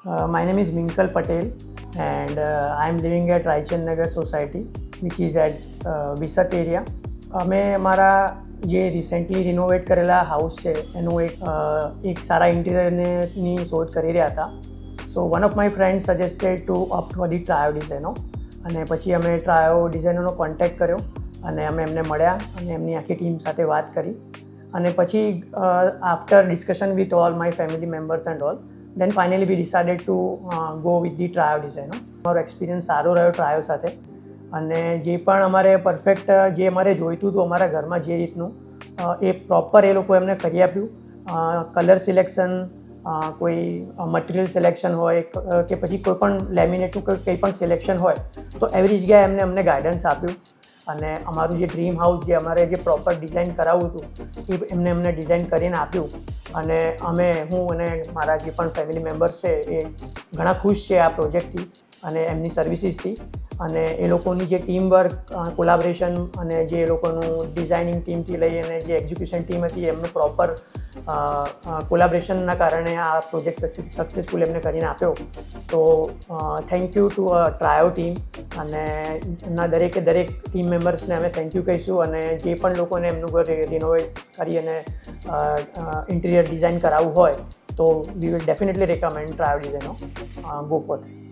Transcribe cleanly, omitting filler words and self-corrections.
My name is Minkal Patel, and I am living at Raichand Nagar Society, which is at Visat area. અમે અમારા જે recently renovate કરેલા house છે એનું એક સારા ઇન્ટિરિયરની શોધ કરી રહ્યા હતા. So one of my friend suggested to opt for the Trio Designo, અને પછી અમે ટ્રાયો ડિઝાઇનરનો કોન્ટેક્ટ કર્યો અને અમે એમને મળ્યા અને એમની આખી ટીમ સાથે વાત કરી. અને પછી after discussion with all my family members and all, then finally we decided to go with the Trio Designo. મારો એક્સપિરિયન્સ સારો રહ્યો ટ્રાયો સાથે, અને જે પણ અમારે પરફેક્ટ જે અમારે જોઈતું હતું અમારા ઘરમાં જે રીતનું એ પ્રોપર એ લોકો એમને કરી આપ્યું. કલર સિલેક્શન, કોઈ મટીરિયલ સિલેક્શન હોય કે પછી કોઈ પણ લેમિનેટનું કંઈ પણ સિલેક્શન હોય તો એવી જગ્યાએ અમને ગાઈડન્સ આપ્યું. અને અમારું જે ડ્રીમ હાઉસ જે અમારે જે પ્રોપર ડિઝાઇન કરાવવું હતું એ અમને ડિઝાઇન કરીને આપ્યું. અને હું અને મારા જે પણ ફેમિલી મેમ્બર્સ છે એ ઘણા ખુશ છે આ પ્રોજેક્ટથી અને એમની સર્વિસીસથી. અને એ લોકોની જે ટીમ વર્ક, કોલાબરેશન અને જે એ લોકોનું ડિઝાઇનિંગ ટીમથી લઈ અને જે એક્ઝિક્યુશન ટીમ હતી એમનું પ્રોપર કોલાબરેશનના કારણે આ પ્રોજેક્ટ સક્સેસફુલ એમને કરીને આપ્યો. તો thank you to Trio team, અને એમના દરેક ટીમ મેમ્બર્સને અમે થેન્ક યુ કહીશું. અને જે પણ લોકોને એમનું ઘર રિનોવેટ કરી અને ઇન્ટિરિયર ડિઝાઇન કરાવવું હોય તો we will definitely recommend Trio Designo. Go for that.